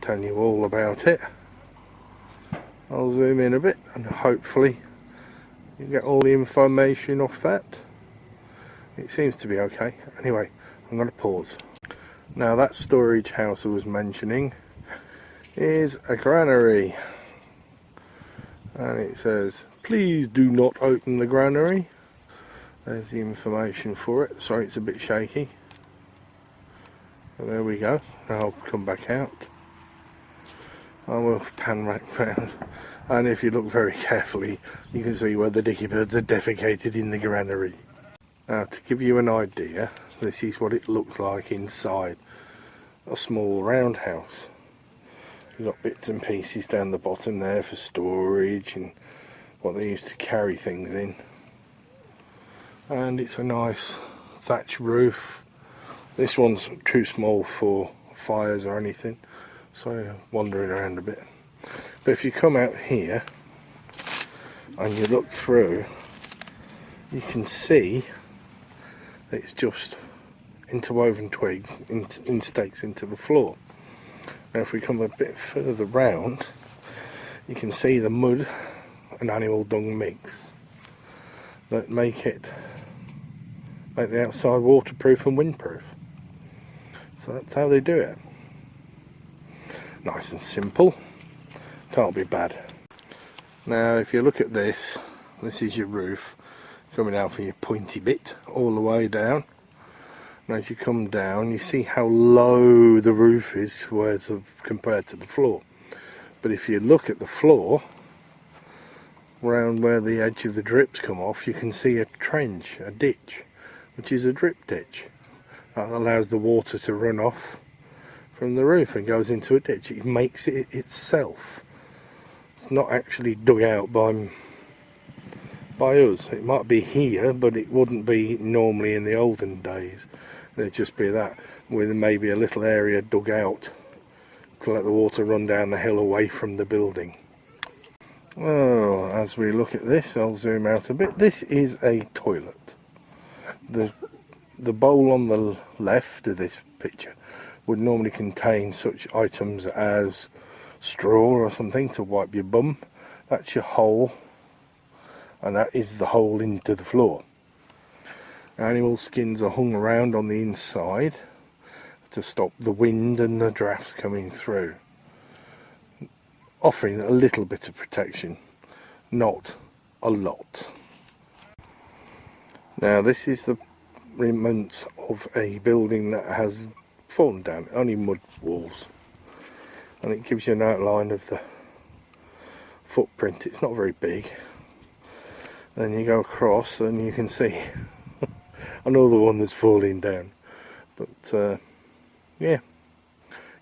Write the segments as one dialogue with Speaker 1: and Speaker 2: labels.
Speaker 1: telling you all about it. I'll zoom in a bit and hopefully you get all the information off that. It seems to be okay. Anyway, I'm going to pause. Now that storage house I was mentioning is a granary. And it says, please do not open the granary. There's the information for it. Sorry, it's a bit shaky. But there we go. Now I'll come back out. I will pan right round. And if you look very carefully, you can see where the dicky birds are defecated in the granary. Now, to give you an idea, this is what it looks like inside a small roundhouse. You've got bits and pieces down the bottom there for storage and what they used to carry things in. And it's a nice thatch roof. This one's too small for fires or anything, so wandering around a bit. But if you come out here and you look through, you can see that it's just interwoven twigs in stakes into the floor. Now if we come a bit further round, you can see the mud and animal dung mix that make the outside waterproof and windproof. So that's how they do it. Nice and simple, can't be bad. Now if you look at this is your roof coming out from your pointy bit all the way down. Now as you come down, you see how low the roof is compared to the floor. But if you look at the floor, around where the edge of the drips come off, you can see a trench, a ditch, which is a drip ditch. That allows the water to run off from the roof and goes into a ditch. It makes it itself. It's not actually dug out by us. It might be here, but it wouldn't be normally in the olden days. It'd just be that, with maybe a little area dug out to let the water run down the hill away from the building. Well, as we look at this, I'll zoom out a bit. This is a toilet. The bowl on the left of this picture would normally contain such items as straw or something to wipe your bum. That's your hole, and that is the hole into the floor. Animal skins are hung around on the inside to stop the wind and the drafts coming through, offering a little bit of protection, not a lot. Now this is the remnants of a building that has fallen down, only mud walls, and it gives you an outline of the footprint. It's not very big. Then you go across and you can see another one that's falling down, but yeah,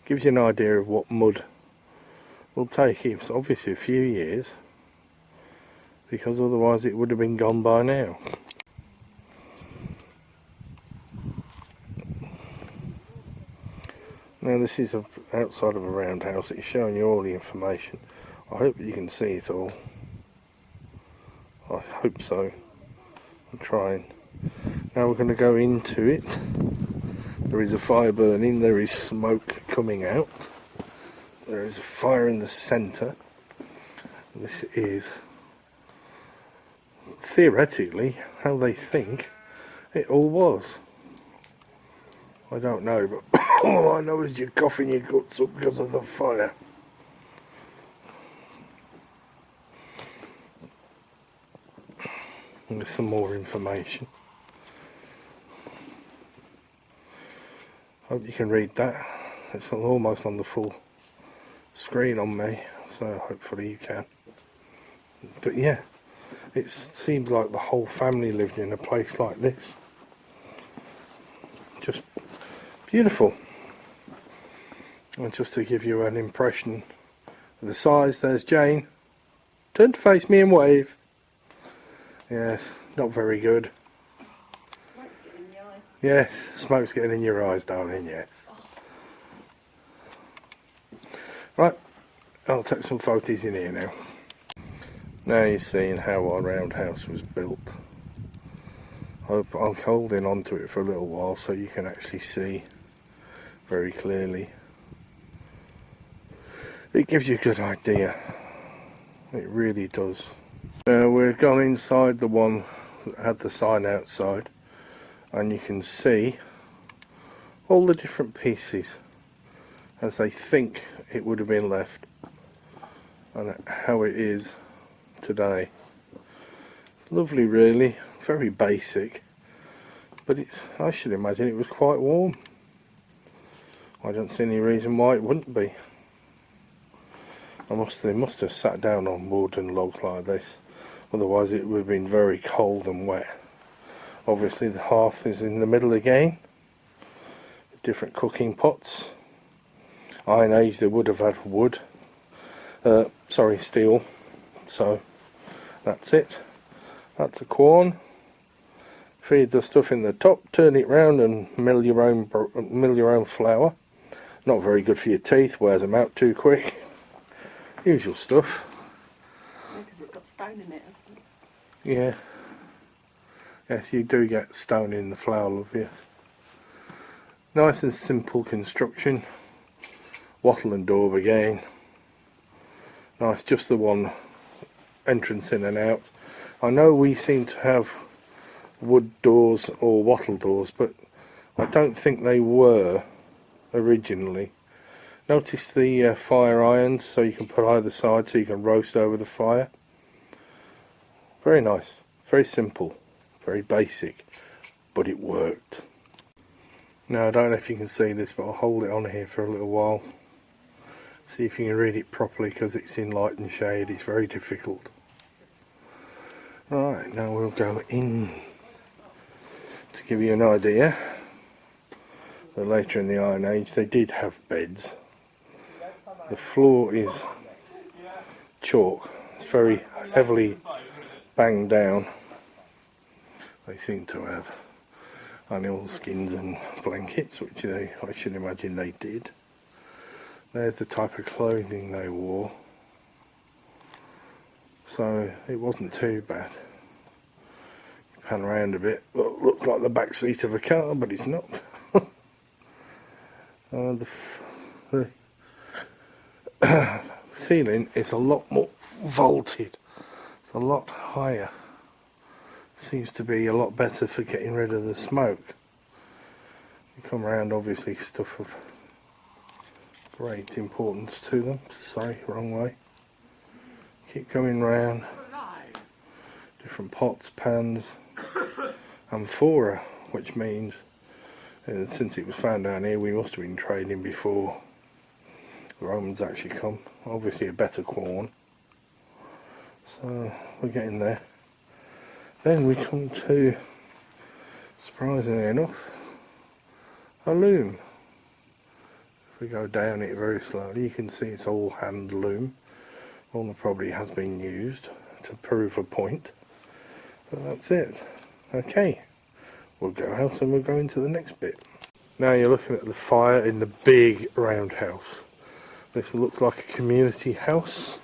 Speaker 1: gives you an idea of what mud will take. It's obviously a few years, because otherwise it would have been gone by now. Now this is outside of a roundhouse. It's showing you all the information. I hope you can see it all. I hope so. I'm trying. Now we're going to go into it. There is a fire burning, there is smoke coming out. There is a fire in the centre. This is theoretically how they think it all was. I don't know, but all I know is you're coughing your guts up because of the fire. And there's some more information. Hope you can read that. It's almost on the full screen on me, so hopefully you can. But yeah, it seems like the whole family lived in a place like this. Just beautiful. And just to give you an impression of the size, there's Jane. Turn to face me and wave. Yes, not very good.
Speaker 2: Smoke's getting in the eye.
Speaker 1: Yes, smoke's getting in your eyes, darling, yes. Right, I'll take some photos in here now. Now you're seeing how our roundhouse was built. I'm holding on to it for a little while so you can actually see very clearly it gives you a good idea. It really does. Now we've gone inside the one that had the sign outside, and you can see all the different pieces as they think it would have been left and how it is today. Lovely really, very basic, but I should imagine it was quite warm. I don't see any reason why it wouldn't be. They must have sat down on wood and logs like this, otherwise it would have been very cold and wet. Obviously the hearth is in the middle again, different cooking pots. Iron Age they would have had wood, steel, so that's it. That's a quorn. Feed the stuff in the top, turn it round and mill your own flour. Not very good for your teeth, wears them out too quick. Usual stuff.
Speaker 2: Yeah, because it's got stone in it, hasn't it?
Speaker 1: Yeah. Yes, you do get stone in the flour, love, yes. Nice and simple construction. Wattle and daub again. Nice, just the one entrance in and out. I know we seem to have wood doors or wattle doors, but I don't think they were originally. Notice the fire irons, so you can put either side so you can roast over the fire. Very nice, very simple, very basic, but it worked. Now I don't know if you can see this, but I'll hold it on here for a little while. See if you can read it properly, because it's in light and shade, it's very difficult. Right, now we'll go in to give you an idea that later in the Iron Age they did have beds. The floor is chalk, it's very heavily banged down. They seem to have animal skins and blankets, which I should imagine they did. There's the type of clothing they wore. So it wasn't too bad. You pan around a bit, well, it looks like the back seat of a car, but it's not. The ceiling is a lot more vaulted. It's a lot higher. Seems to be a lot better for getting rid of the smoke. You come around, obviously stuff of great importance to them. Sorry, wrong way. Keep going round. Different pots, pans, amphora, which means since it was found down here, we must have been trading before the Romans actually come. Obviously a better quorn. So we're getting there. Then we come to, surprisingly enough, a loom. If we go down it very slowly, you can see it's all hand loom. One that probably has been used to prove a point. But that's it. Okay, we'll go out and we'll go into the next bit. Now you're looking at the fire in the big roundhouse. This looks like a community house,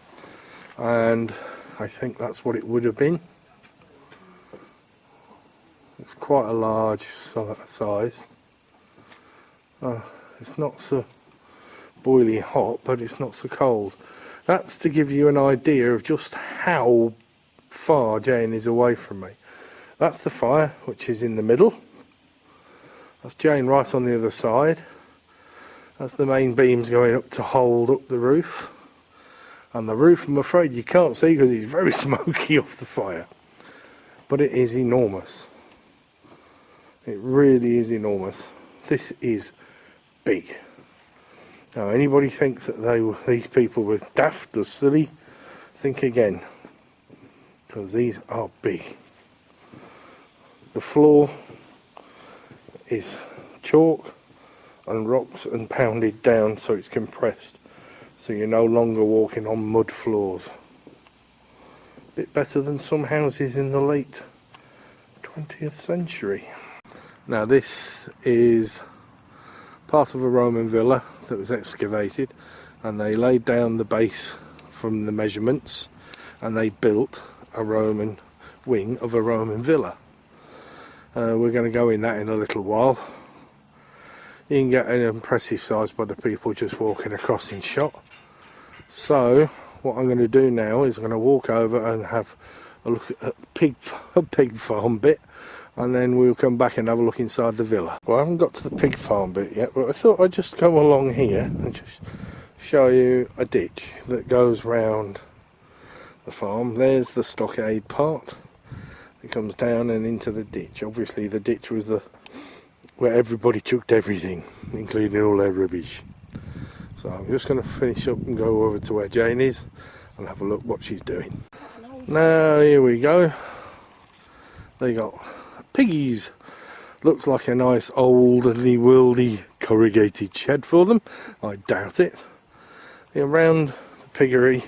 Speaker 1: and I think that's what it would have been. It's quite a large size. It's not so boiling hot, but it's not so cold. That's to give you an idea of just how far Jane is away from me. That's the fire, which is in the middle. That's Jane right on the other side. That's the main beams going up to hold up the roof. And the roof, I'm afraid you can't see because it's very smoky off the fire. But it is enormous. It really is enormous. This is big. Now anybody thinks that these people were daft or silly, think again. Because these are big. The floor is chalk and rocks and pounded down so it's compressed. So you're no longer walking on mud floors. Bit better than some houses in the late 20th century. Now this is part of a Roman villa that was excavated, and they laid down the base from the measurements and they built a Roman wing of a Roman villa. We're going to go in that in a little while. You can get an impressive size by the people just walking across in shot. So what I'm going to do now is I'm going to walk over and have a look at the pig farm bit, and then we'll come back and have a look inside the villa. Well, I haven't got to the pig farm bit yet, but I thought I'd just go along here and just show you a ditch that goes round the farm. There's the stockade part. It comes down and into the ditch. Obviously the ditch was where everybody chucked everything, including all their rubbish. So I'm just going to finish up and go over to where Jane is and have a look what she's doing. Now here we go. They got piggies. Looks like a nice oldly worldy corrugated shed for them. I doubt it. Around the piggery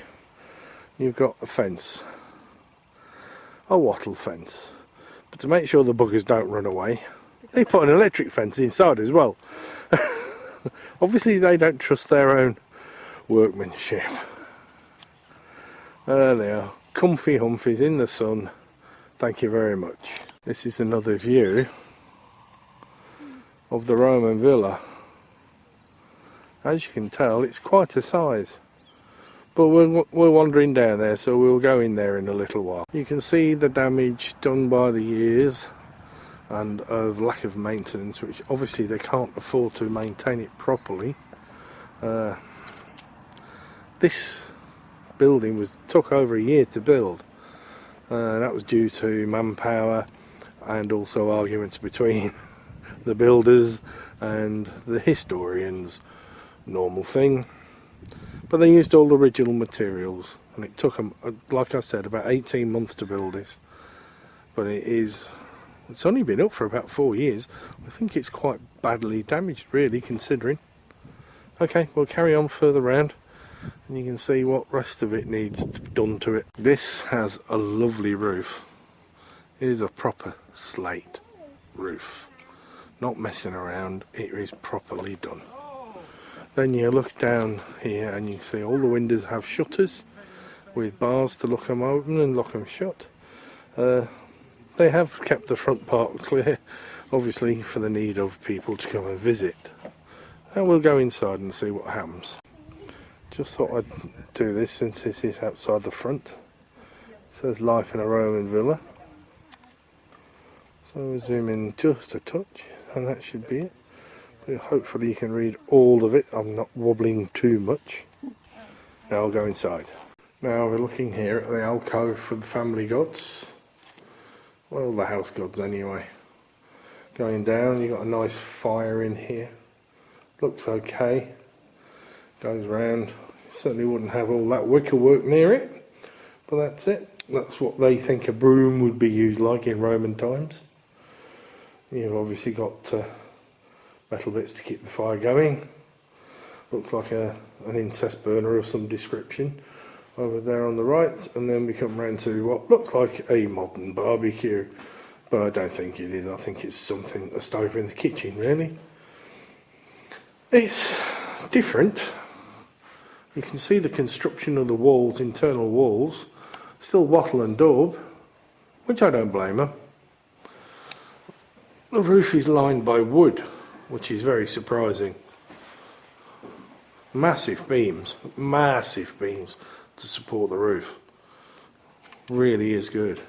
Speaker 1: you've got a fence. A wattle fence. But to make sure the buggers don't run away, they put an electric fence inside as well. Obviously they don't trust their own workmanship. There they are, comfy humfies in the sun. Thank you very much. This is another view of the Roman villa. As you can tell, it's quite a size. But we're wandering down there, so we'll go in there in a little while. You can see the damage done by the years and of lack of maintenance, which obviously they can't afford to maintain it properly. This building took over a year to build. That was due to manpower and also arguments between the builders and the historians. Normal thing. But they used all original materials, and it took them, like I said, about 18 months to build this. But it's only been up for about 4 years. I think it's quite badly damaged, really, considering. Okay, we'll carry on further round, and you can see what rest of it needs done to it. This has a lovely roof. It is a proper slate roof. Not messing around, it is properly done. Then you look down here and you see all the windows have shutters with bars to lock them open and lock them shut. They have kept the front part clear, obviously for the need of people to come and visit. And we'll go inside and see what happens. Just thought I'd do this since this is outside the front. It says life in a Roman villa. So we'll zoom in just a touch and that should be it. But hopefully you can read all of it. I'm not wobbling too much. Now I'll go inside. Now we're looking here at the alcove for the family gods. Well, the house gods anyway. Going down, you've got a nice fire in here. Looks okay. Goes round. Certainly wouldn't have all that wicker work near it. But that's it. That's what they think a broom would be used like in Roman times. You've obviously got metal bits to keep the fire going. Looks like an incest burner of some description over there on the right, and then we come round to what looks like a modern barbecue, but I don't think it is. I think it's a stove in the kitchen, really. It's different. You can see the construction of the walls, internal walls, still wattle and daub, which I don't blame them. The roof is lined by wood, which is very surprising. Massive beams to support the roof. Really is good.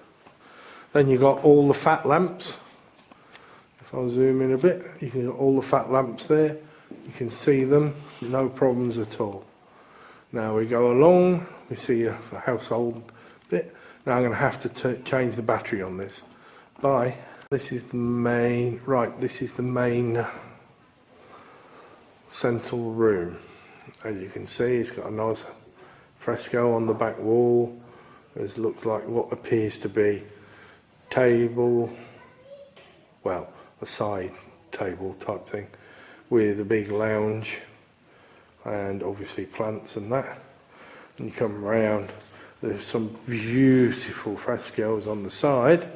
Speaker 1: Then you've got all the fat lamps. If I zoom in a bit, you can get all the fat lamps there. You can see them, no problems at all. Now we go along, we see a household bit. Now I'm going to have to change the battery on this. Bye. This is the main, central room. As you can see, it's got a nice fresco on the back wall. This looks like what appears to be table, well, a side table type thing, with a big lounge and obviously plants and that. And you come around, there's some beautiful frescoes on the side.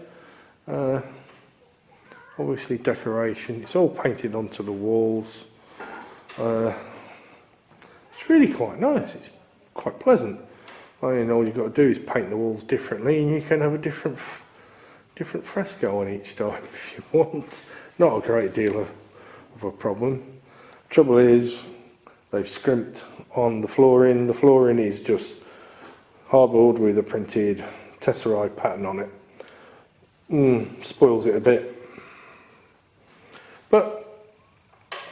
Speaker 1: Obviously decoration, it's all painted onto the walls. It's really quite nice, it's quite pleasant. I mean, all you've got to do is paint the walls differently and you can have a different fresco on each time if you want. Not a great deal of a problem. Trouble is, They've scrimped on the flooring. The flooring is just hardboard with a printed tesseract pattern on it. Spoils it a bit. But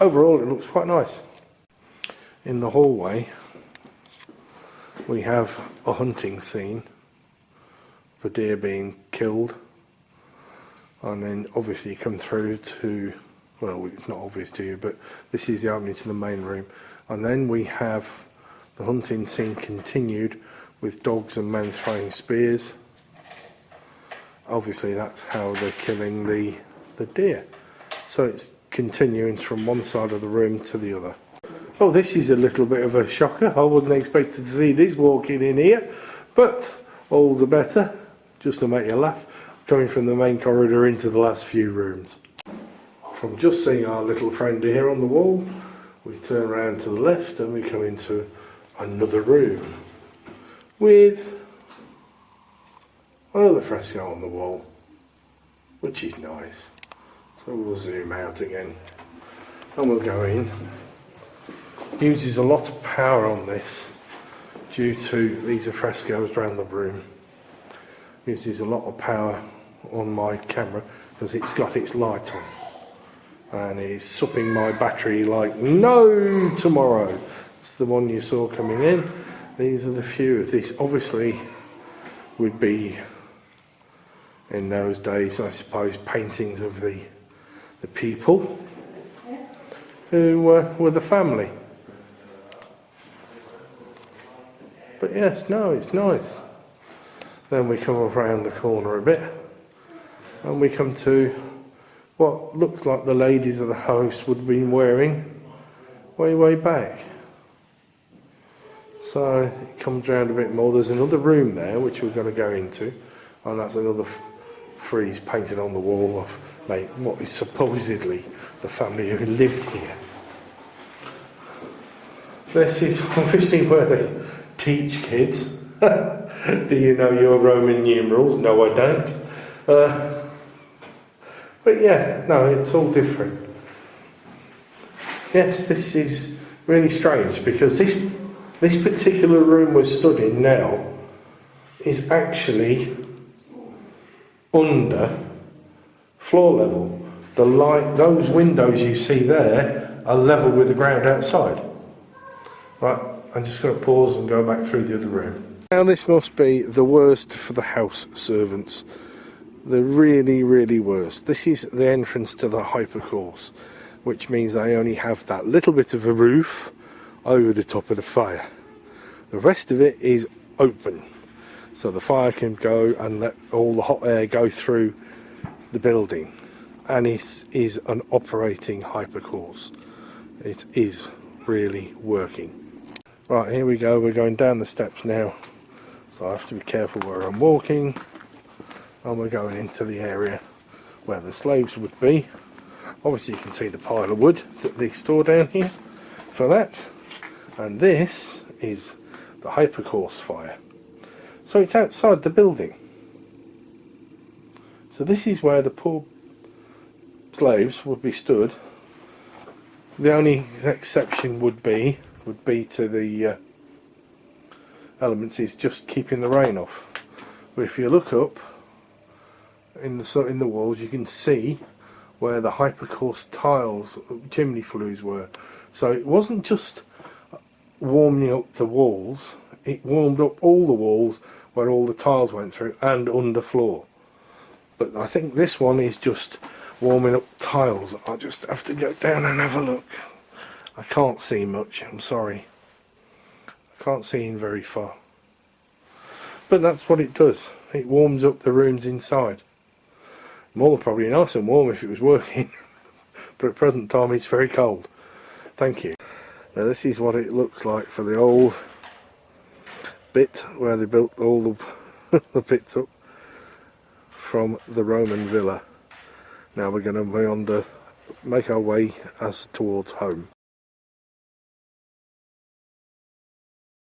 Speaker 1: overall it looks quite nice. In the hallway we have a hunting scene for deer being killed, and then obviously you come through to, well, it's not obvious to you, but this is the opening to the main room, and then we have the hunting scene continued with dogs and men throwing spears. Obviously that's how they're killing the deer, so it's continuing from one side of the room to the other. Oh, this is a little bit of a shocker. I wasn't expecting to see this walking in here, but all the better, just to make you laugh, coming from the main corridor into the last few rooms. From just seeing our little friend here on the wall, we turn around to the left and we come into another room with another fresco on the wall, which is nice. So we'll zoom out again and we'll go in. Uses a lot of power on this due to these are frescoes around the room. Uses a lot of power on my camera because it's got its light on, and it's supping my battery like no tomorrow. It's the one you saw coming in. These are the few of this. Obviously would be in those days, I suppose, paintings of the people who were the family. But yes, no, it's nice. Then we come around the corner a bit and we come to what looks like the ladies of the house would have been wearing way back. So it comes round a bit more. There's another room there which we're going to go into, and that's another frieze painted on the wall of what is supposedly the family who lived here. This is obviously where they teach kids. Do you know your Roman numerals? No, I don't. But yeah, no, it's all different. Yes, this is really strange because this particular room we're stood in now is actually under floor level. The light, those windows you see there are level with the ground outside. Right, I'm just going to pause and go back through the other room. Now this must be the worst for the house servants. The really worst. This is the entrance to the hypercourse, which means they only have that little bit of a roof over the top of the fire. The rest of it is open, so the fire can go and let all the hot air go through the building. And it is an operating hypercourse. It is really working. Right, here we go. We're going down the steps now, so I have to be careful where I'm walking. And we're going into the area where the slaves would be. Obviously you can see the pile of wood that they store down here for that. And this is the hypercourse fire. So it's outside the building. So this is where the poor slaves would be stood. The only exception would be to the elements is just keeping the rain off. But if you look up in the walls, you can see where the hypercourse tiles, chimney flues were. So it wasn't just warming up the walls, it warmed up all the walls where all the tiles went through and underfloor. But I think this one is just warming up tiles. I'll just have to go down and have a look. I can't see much, I'm sorry. I can't see in very far. But that's what it does. It warms up the rooms inside. More than probably nice and warm if it was working. But at present time it's very cold. Thank you. Now this is what it looks like for the old bit where they built all the, the bits up from the Roman villa. Now we're going to make our way as towards home.